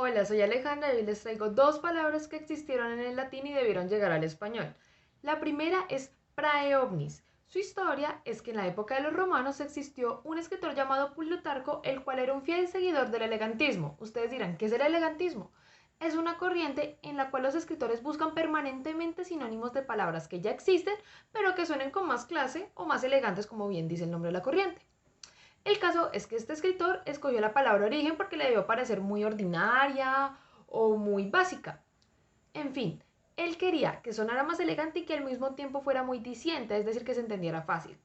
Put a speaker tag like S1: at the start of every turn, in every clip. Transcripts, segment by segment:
S1: Hola, soy Alejandra y hoy les traigo dos palabras que existieron en el latín y debieron llegar al español. La primera es praeovnis. Su historia es que en la época de los romanos existió un escritor llamado Plutarco, el cual era un fiel seguidor del elegantismo. Ustedes dirán, ¿qué es el elegantismo? Es una corriente en la cual los escritores buscan permanentemente sinónimos de palabras que ya existen, pero que suenen con más clase o más elegantes, como bien dice el nombre de la corriente. El caso es que este escritor escogió la palabra origen porque le debió parecer muy ordinaria o muy básica. En fin, él quería que sonara más elegante y que al mismo tiempo fuera muy diciente, es decir, que se entendiera fácil.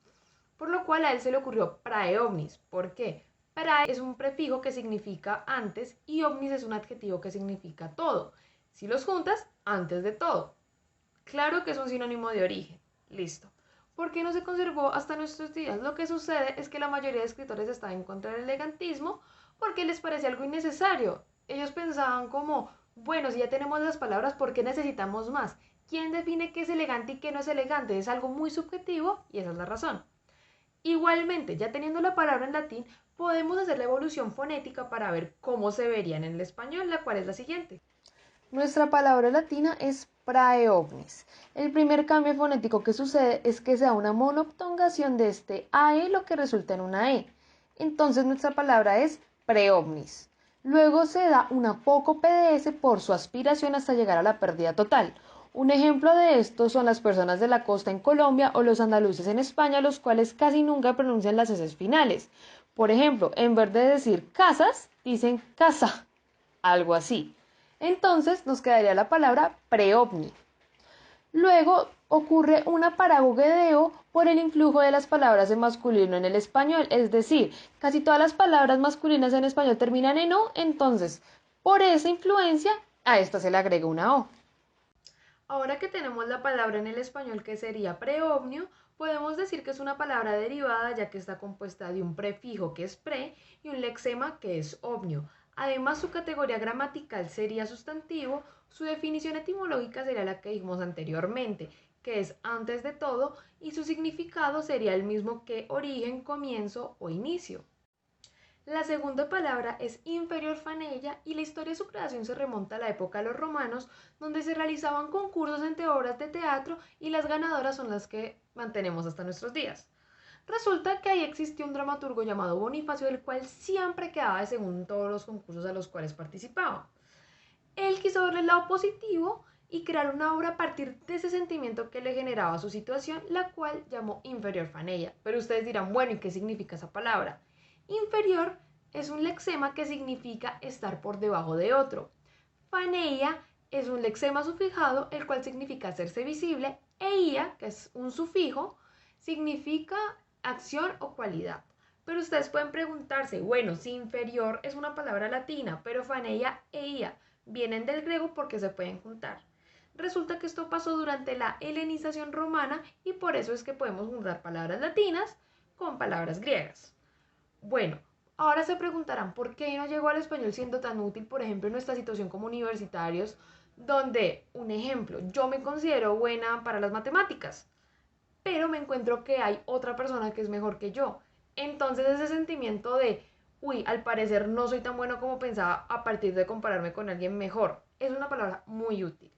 S1: Por lo cual a él se le ocurrió praeovnis. ¿Por qué? Prae es un prefijo que significa antes y ovnis es un adjetivo que significa todo. Si los juntas, antes de todo. Claro que es un sinónimo de origen. Listo. ¿Por qué no se conservó hasta nuestros días? Lo que sucede es que la mayoría de escritores estaban en contra del elegantismo porque les parecía algo innecesario. Ellos pensaban como, bueno, si ya tenemos las palabras, ¿por qué necesitamos más? ¿Quién define qué es elegante y qué no es elegante? Es algo muy subjetivo y esa es la razón. Igualmente, ya teniendo la palabra en latín, podemos hacer la evolución fonética para ver cómo se verían en el español, la cual es la siguiente.
S2: Nuestra palabra latina es praeovnis. El primer cambio fonético que sucede es que se da una monoptongación de este AE, lo que resulta en una E. Entonces nuestra palabra es preovnis. Luego se da una apócope de S por su aspiración hasta llegar a la pérdida total. Un ejemplo de esto son las personas de la costa en Colombia o los andaluces en España, los cuales casi nunca pronuncian las S finales. Por ejemplo, en vez de decir casas, dicen casa, algo así. Entonces nos quedaría la palabra preovni. Luego ocurre una paragoguedeo por el influjo de las palabras en masculino en el español, es decir, casi todas las palabras masculinas en español terminan en o, entonces por esa influencia a esta se le agrega una o.
S1: Ahora que tenemos la palabra en el español que sería preovnio, podemos decir que es una palabra derivada ya que está compuesta de un prefijo que es pre y un lexema que es ovnio. Además, su categoría gramatical sería sustantivo, su definición etimológica sería la que dijimos anteriormente, que es antes de todo, y su significado sería el mismo que origen, comienzo o inicio. La segunda palabra es inferior fanella y la historia de su creación se remonta a la época de los romanos, donde se realizaban concursos entre obras de teatro y las ganadoras son las que mantenemos hasta nuestros días. Resulta que ahí existió un dramaturgo llamado Bonifacio, el cual siempre quedaba de segundo en todos los concursos a los cuales participaba. Él quiso ver el lado positivo y crear una obra a partir de ese sentimiento que le generaba su situación, la cual llamó inferior fanella. Pero ustedes dirán, bueno, ¿y qué significa esa palabra? Inferior es un lexema que significa estar por debajo de otro. Faneia es un lexema sufijado, el cual significa hacerse visible, e ia, que es un sufijo, significa acción o cualidad. Pero ustedes pueden preguntarse, bueno, si inferior es una palabra latina, pero faneia e ia vienen del griego porque se pueden juntar. Resulta que esto pasó durante la helenización romana y por eso es que podemos juntar palabras latinas con palabras griegas. Bueno, ahora se preguntarán por qué no llegó al español siendo tan útil, por ejemplo, en nuestra situación como universitarios, donde, un ejemplo, yo me considero buena para las matemáticas, pero me encuentro que hay otra persona que es mejor que yo. Entonces ese sentimiento de, uy, al parecer no soy tan bueno como pensaba a partir de compararme con alguien mejor, es una palabra muy útil.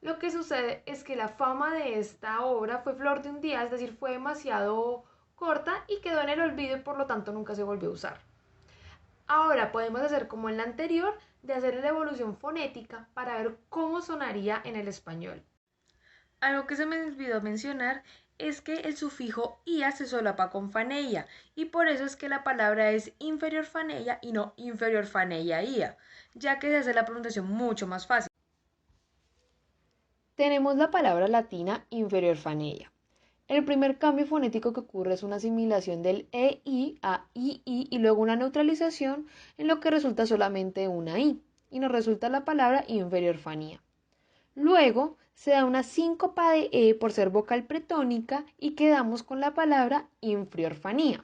S1: Lo que sucede es que la fama de esta obra fue flor de un día, es decir, fue demasiado corta y quedó en el olvido y por lo tanto nunca se volvió a usar. Ahora podemos hacer como en la anterior, de hacer la evolución fonética para ver cómo sonaría en el español. Algo que se me olvidó mencionar es que el sufijo ia se solapa con faneia y por eso es que la palabra es inferior faneia y no inferior faneia ia, ya que se hace la pronunciación mucho más fácil.
S2: Tenemos la palabra latina inferior fanella. El primer cambio fonético que ocurre es una asimilación del EI a II y luego una neutralización en lo que resulta solamente una I y nos resulta la palabra inferiorfanía. Luego se da una síncopa de E por ser vocal pretónica y quedamos con la palabra inferiorfanía.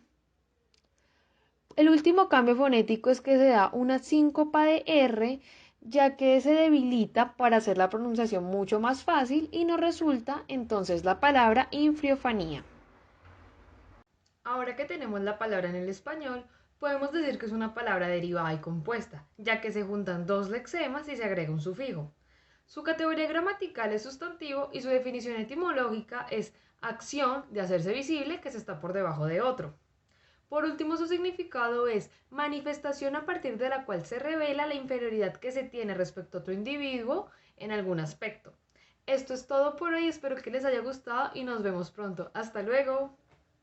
S2: El último cambio fonético es que se da una síncopa de R ya que se debilita para hacer la pronunciación mucho más fácil y nos resulta entonces la palabra infriofanía.
S1: Ahora que tenemos la palabra en el español, Podemos decir que es una palabra derivada y compuesta, ya que se juntan dos lexemas y se agrega un sufijo. Su categoría gramatical es sustantivo y su definición etimológica es acción de hacerse visible que se está por debajo de otro. Por último, su significado es manifestación a partir de la cual se revela la inferioridad que se tiene respecto a otro individuo en algún aspecto. Esto es todo por hoy, espero que les haya gustado y nos vemos pronto. Hasta luego.